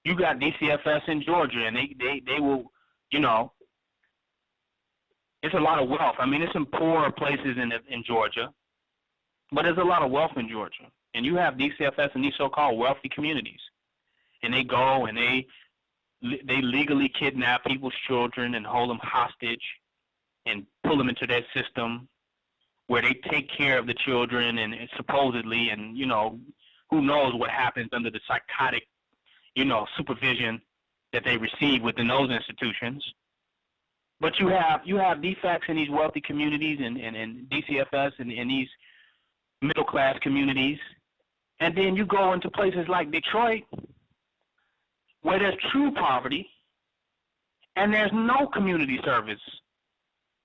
You got Dcfs in Georgia, and they will, you know, it's a lot of wealth. I mean, it's some poor places in Georgia, but there's a lot of wealth in Georgia. And you have Dcfs in these so-called wealthy communities, and they go and they legally kidnap people's children and hold them hostage and pull them into their system, where they take care of the children and supposedly, and, you know, who knows what happens under the psychotic, you know, supervision that they receive within those institutions. But you have defects in these wealthy communities and Dcfs and in these middle class communities. And then you go into places like Detroit, where there's true poverty and there's no community service,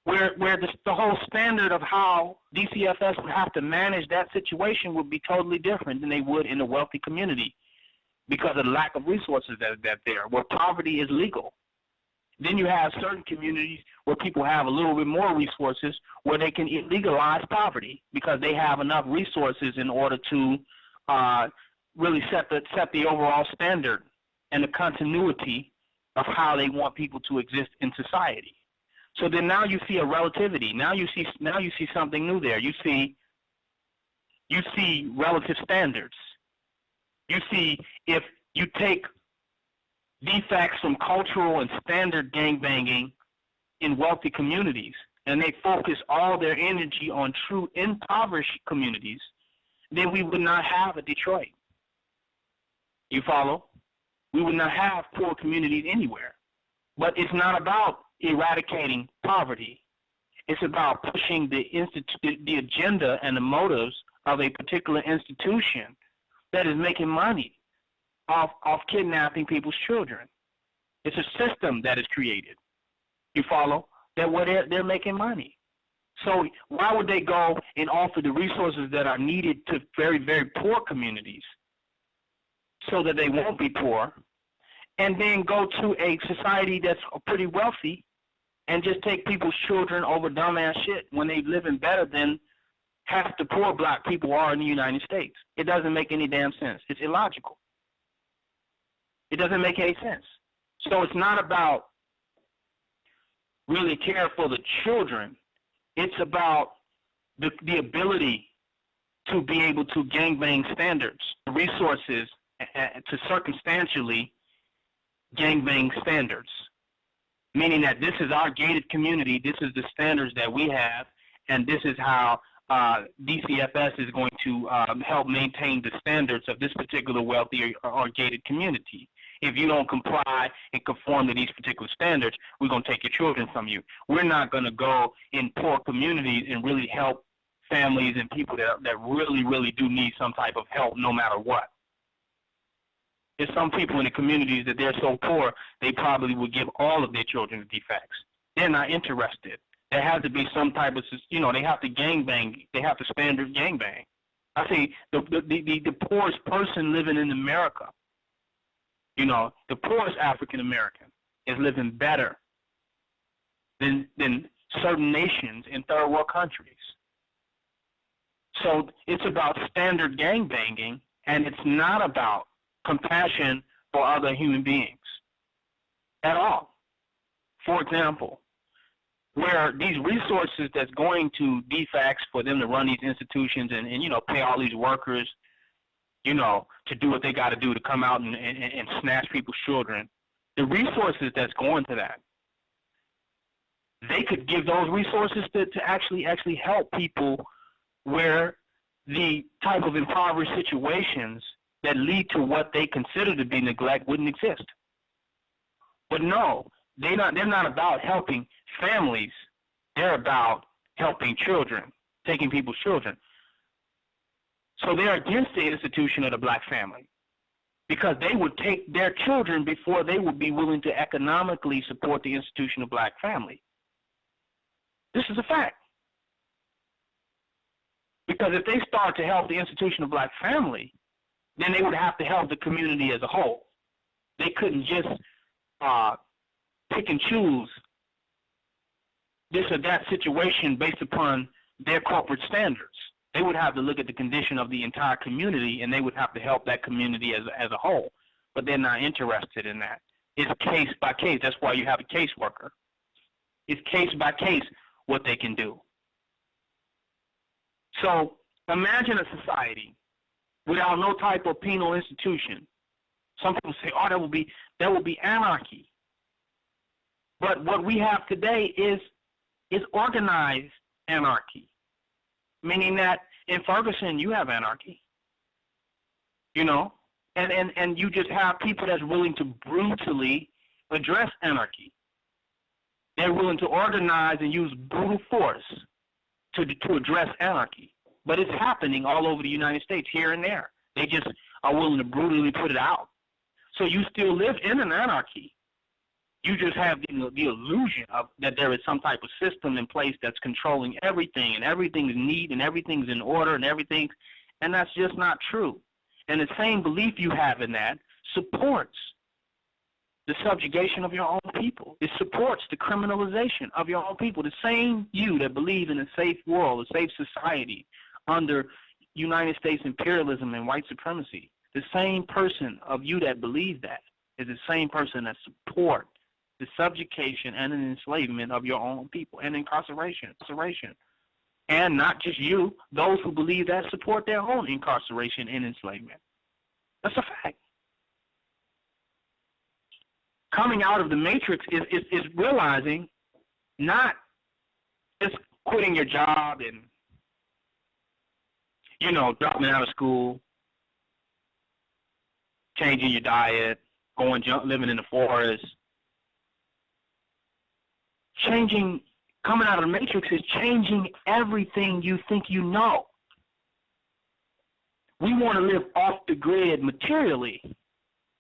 where the whole standard of how Dcfs would have to manage that situation would be totally different than they would in a wealthy community because of the lack of resources that there, where poverty is legal. Then you have certain communities where people have a little bit more resources where they can legalize poverty because they have enough resources in order to really set the overall standard and the continuity of how they want people to exist in society. So then now you see a relativity. Now you see something new there. You see relative standards. You see, if you take defects from cultural and standard gangbanging in wealthy communities, and they focus all their energy on true impoverished communities, then we would not have a Detroit. You follow? We would not have poor communities anywhere. But it's not about eradicating poverty. It's about pushing the agenda and the motives of a particular institution that is making money off kidnapping people's children. It's a system that is created. You follow? That where they're making money. So why would they go and offer the resources that are needed to very, very poor communities so that they won't be poor, and then go to a society that's pretty wealthy and just take people's children over dumbass shit when they live in better than half the poor black people are in the United States? It doesn't make any damn sense. It's illogical. It doesn't make any sense. So it's not about really care for the children. It's about the ability to be able to gangbang standards, resources to circumstantially gangbang standards, meaning that this is our gated community, this is the standards that we have, and this is how Dcfs is going to help maintain the standards of this particular wealthy or gated community. If you don't comply and conform to these particular standards, we're going to take your children from you. We're not going to go in poor communities and really help families and people that really, really do need some type of help no matter what. There's some people in the communities that they're so poor, they probably would give all of their children to defects. They're not interested. There has to be some type of, you know, they have to gangbang. They have to standard gangbang. I say the poorest person living in America, you know, the poorest African American is living better than certain nations in third world countries. So it's about standard gangbanging, and it's not about compassion for other human beings at all. For example, where these resources that's going to DFACS for them to run these institutions and you know, pay all these workers, you know, to do what they got to do to come out and snatch people's children, the resources that's going to that, they could give those resources to actually help people where the type of impoverished situations that lead to what they consider to be neglect wouldn't exist. But no, they're not about helping families. They're about helping children, taking people's children. So they're against the institution of the black family because they would take their children before they would be willing to economically support the institution of black family. This is a fact. Because if they start to help the institution of black family, then they would have to help the community as a whole. They couldn't just pick and choose this or that situation based upon their corporate standards. They would have to look at the condition of the entire community, and they would have to help that community as a whole. but they're not interested in that. It's case by case. That's why you have a caseworker. It's case by case what they can do. So imagine a society without no type of penal institution. Some people say, "Oh, that will be anarchy." But what we have today is organized anarchy, meaning that in Ferguson you have anarchy, you know, and you just have people that's willing to brutally address anarchy. They're willing to organize and use brutal force to address anarchy. But it's happening all over the United States, here and there. They just are willing to brutally put it out. So you still live in an anarchy. You just have the illusion of that there is some type of system in place that's controlling everything, and everything's neat, and everything's in order, and that's just not true. And the same belief you have in that supports the subjugation of your own people. It supports the criminalization of your own people. The same you that believe in a safe world, a safe society under United States imperialism and white supremacy, the same person of you that believe that is the same person that support the subjugation and an enslavement of your own people and incarceration. And not just you, those who believe that support their own incarceration and enslavement. That's a fact. Coming out of the matrix is realizing not just quitting your job and, you know, dropping out of school, changing your diet, living in the forest. Coming out of the matrix is changing everything you think you know. We want to live off the grid materially,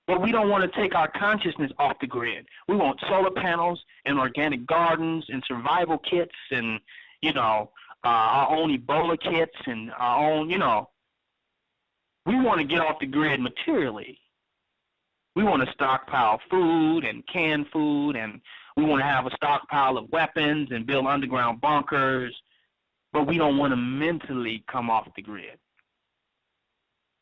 but we don't want to take our consciousness off the grid. We want solar panels and organic gardens and survival kits and, you know, our own Ebola kits and our own, you know. We want to get off the grid materially. We want to stockpile food and canned food, and we want to have a stockpile of weapons and build underground bunkers, but we don't want to mentally come off the grid.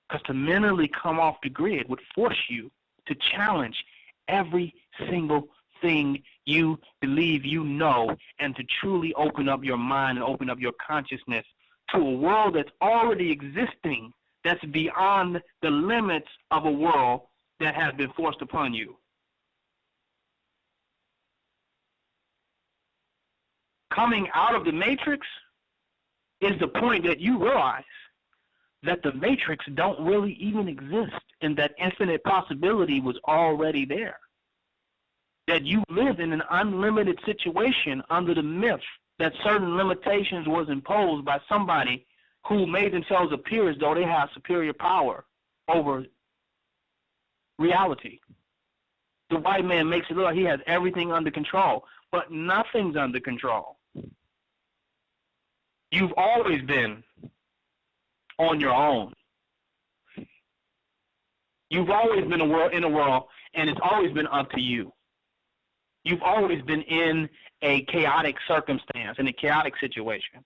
Because to mentally come off the grid would force you to challenge every single thing you believe you know, and to truly open up your mind and open up your consciousness to a world that's already existing, that's beyond the limits of a world that has been forced upon you. Coming out of the matrix is the point that you realize that the matrix don't really even exist, and that infinite possibility was already there. That you live in an unlimited situation under the myth that certain limitations was imposed by somebody who made themselves appear as though they have superior power over reality. The white man makes it look like he has everything under control, but nothing's under control. You've always been on your own. You've always been in a world, and it's always been up to you. You've always been in a chaotic circumstance, in a chaotic situation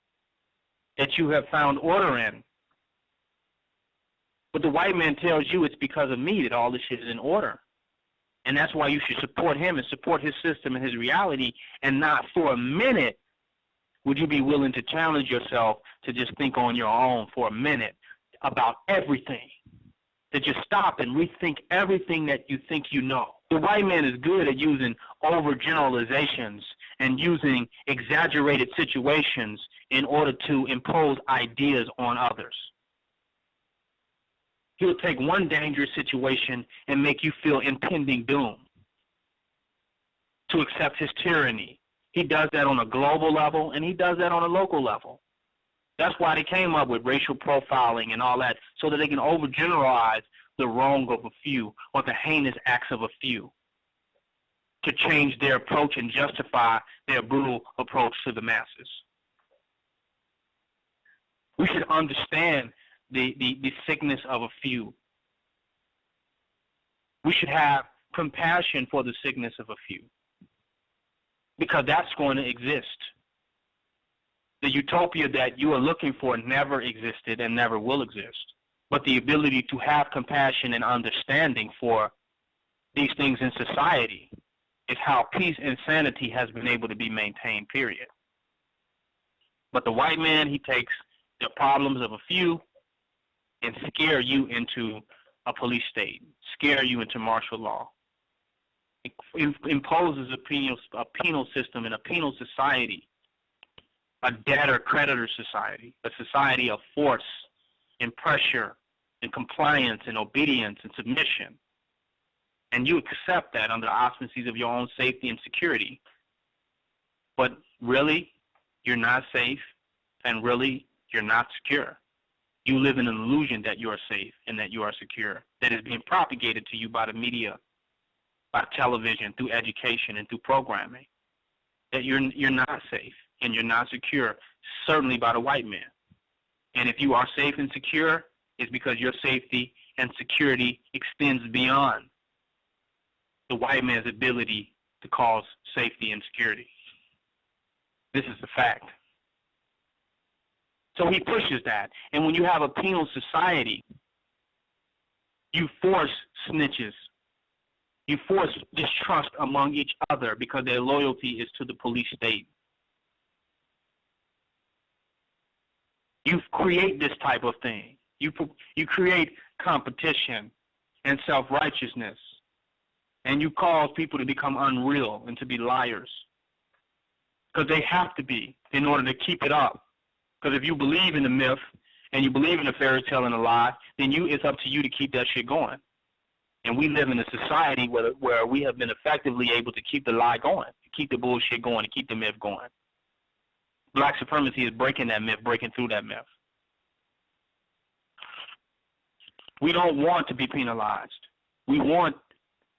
that you have found order in. But the white man tells you it's because of me that all this shit is in order. And that's why you should support him and support his system and his reality, and not for a minute would you be willing to challenge yourself to just think on your own for a minute about everything. To just stop and rethink everything that you think you know. The white man is good at using overgeneralizations and using exaggerated situations in order to impose ideas on others. He'll take one dangerous situation and make you feel impending doom to accept his tyranny. He does that on a global level, and he does that on a local level. That's why they came up with racial profiling and all that, so that they can overgeneralize the wrong of a few or the heinous acts of a few to change their approach and justify their brutal approach to the masses. We should understand the sickness of a few. We should have compassion for the sickness of a few, because that's going to exist. The utopia that you are looking for never existed and never will exist. But the ability to have compassion and understanding for these things in society is how peace and sanity has been able to be maintained, period. But the white man, he takes the problems of a few and scare you into a police state, scare you into martial law. It imposes a penal system and a penal society, a debtor-creditor society, a society of force and pressure and compliance and obedience and submission. And you accept that under the auspices of your own safety and security. But really, you're not safe, and really, you're not secure. You live in an illusion that you are safe and that you are secure, that is being propagated to you by the media, by television, through education, and through programming, that you're not safe and you're not secure, certainly by the white man. And if you are safe and secure, it's because your safety and security extends beyond the white man's ability to cause safety and security. This is the fact. So he pushes that. And when you have a penal society, you force snitches. You force distrust among each other because their loyalty is to the police state. You create this type of thing. You create competition and self-righteousness. And you cause people to become unreal and to be liars. Because they have to be in order to keep it up. Because if you believe in the myth and you believe in the fairy tale and the lie, then it's up to you to keep that shit going. And we live in a society where we have been effectively able to keep the lie going, to keep the bullshit going, to keep the myth going. Black supremacy is breaking that myth, breaking through that myth. We don't want to be penalized. We want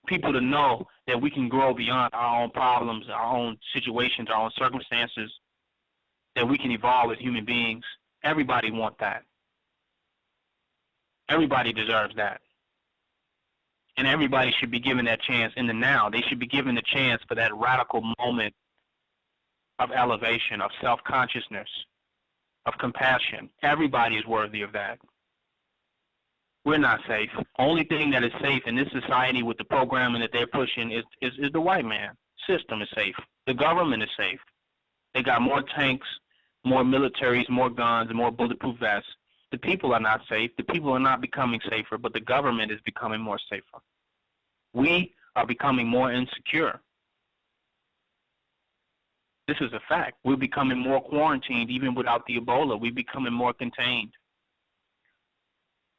people to know that we can grow beyond our own problems, our own situations, our own circumstances, that we can evolve as human beings. Everybody wants that. Everybody deserves that. And everybody should be given that chance in the now. They should be given the chance for that radical moment of elevation, of self-consciousness, of compassion. Everybody is worthy of that. We're not safe. Only thing that is safe in this society with the programming that they're pushing is the white man. System is safe. The government is safe. They got more tanks, more militaries, more guns, and more bulletproof vests. The people are not safe. The people are not becoming safer, but the government is becoming more safer. We are becoming more insecure. This is a fact. We're becoming more quarantined even without the Ebola. We're becoming more contained.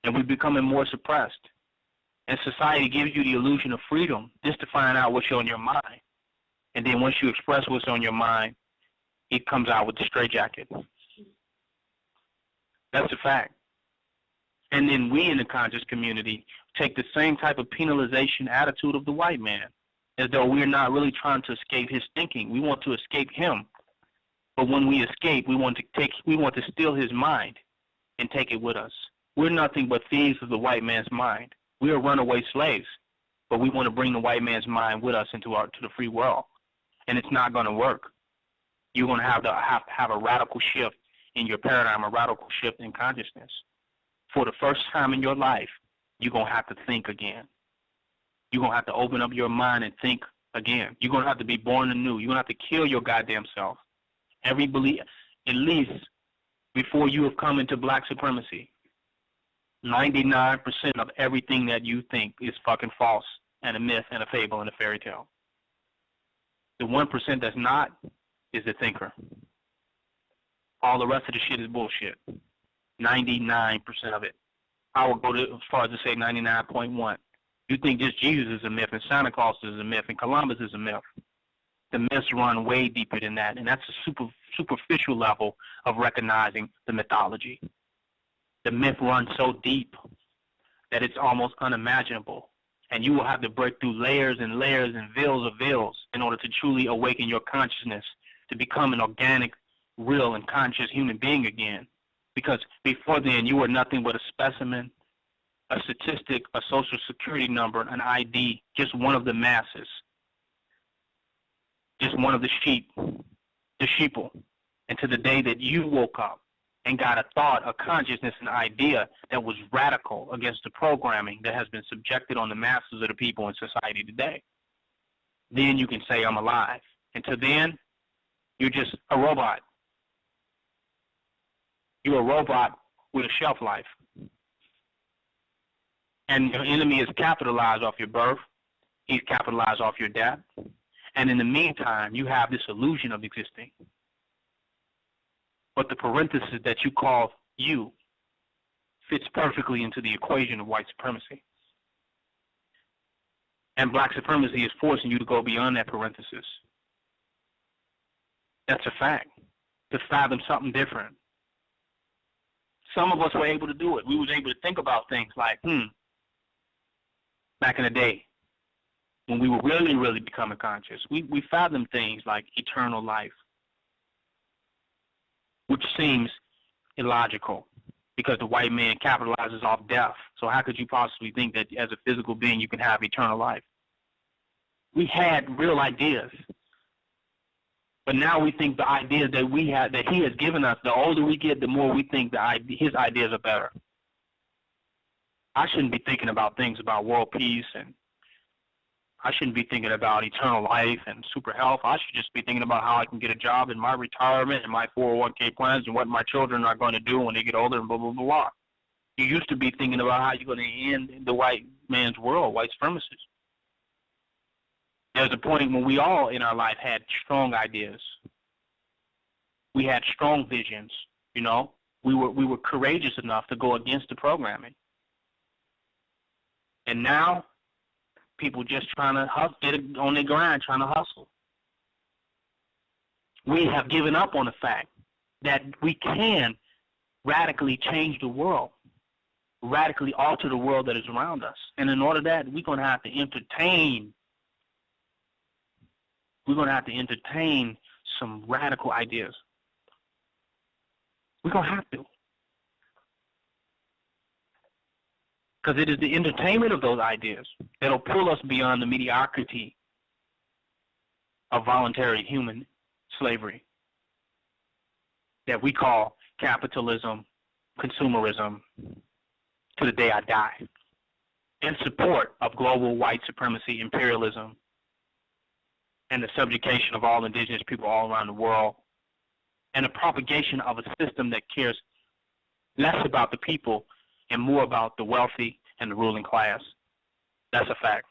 And we're becoming more suppressed. And society gives you the illusion of freedom just to find out what's on your mind. And then once you express what's on your mind, it comes out with the straitjacket. That's a fact. And then we in the conscious community take the same type of penalization attitude of the white man, as though we're not really trying to escape his thinking. We want to escape him. But when we escape, we want to steal his mind and take it with us. We're nothing but thieves of the white man's mind. We are runaway slaves, but we want to bring the white man's mind with us to the free world. And it's not going to work. You're going to have a radical shift in your paradigm, a radical shift in consciousness. For the first time in your life, you're going to have to think again. You're going to have to open up your mind and think again. You're going to have to be born anew. You're going to have to kill your goddamn self. At least before you have come into black supremacy, 99% of everything that you think is fucking false and a myth and a fable and a fairy tale. The 1% that's not is the thinker. All the rest of the shit is bullshit. 99% of it. I would go as far as to say 99.1. You think just Jesus is a myth and Santa Claus is a myth and Columbus is a myth. The myths run way deeper than that, and that's a superficial level of recognizing the mythology. The myth runs so deep that it's almost unimaginable, and you will have to break through layers and layers and veils of veils in order to truly awaken your consciousness to become an organic, real, and conscious human being again. Because before then, you were nothing but a specimen, a statistic, a social security number, an ID, just one of the masses, just one of the sheep, the sheeple. And to the day that you woke up and got a thought, a consciousness, an idea that was radical against the programming that has been subjected on the masses of the people in society today, then you can say I'm alive. Until then, you're just a robot. You're a robot with a shelf life. And your enemy is capitalized off your birth. He's capitalized off your death. And in the meantime, you have this illusion of existing. But the parenthesis that you call you fits perfectly into the equation of white supremacy. And black supremacy is forcing you to go beyond that parenthesis. That's a fact. To fathom something different. Some of us were able to do it. We was able to think about things like, back in the day, when we were really, really becoming conscious, we fathomed things like eternal life, which seems illogical because the white man capitalizes off death. So how could you possibly think that as a physical being you can have eternal life? We had real ideas. But now we think the ideas that we had, that he has given us, the older we get, the more we think his ideas are better. I shouldn't be thinking about things about world peace, and I shouldn't be thinking about eternal life and super health. I should just be thinking about how I can get a job in my retirement and my 401k plans and what my children are going to do when they get older and blah, blah, blah, blah. You used to be thinking about how you're going to end the white man's world, white supremacists. There's a point when we all in our life had strong ideas. We had strong visions, you know. We were courageous enough to go against the programming. And now, people just trying to get it on their grind, trying to hustle. We have given up on the fact that we can radically change the world, radically alter the world that is around us. And in order that, we're going to have to entertain some radical ideas. We're going to have to. Because it is the entertainment of those ideas that will pull us beyond the mediocrity of voluntary human slavery that we call capitalism, consumerism, to the day I die, in support of global white supremacy, imperialism, and the subjugation of all indigenous people all around the world, and the propagation of a system that cares less about the people and more about the wealthy and the ruling class. That's a fact.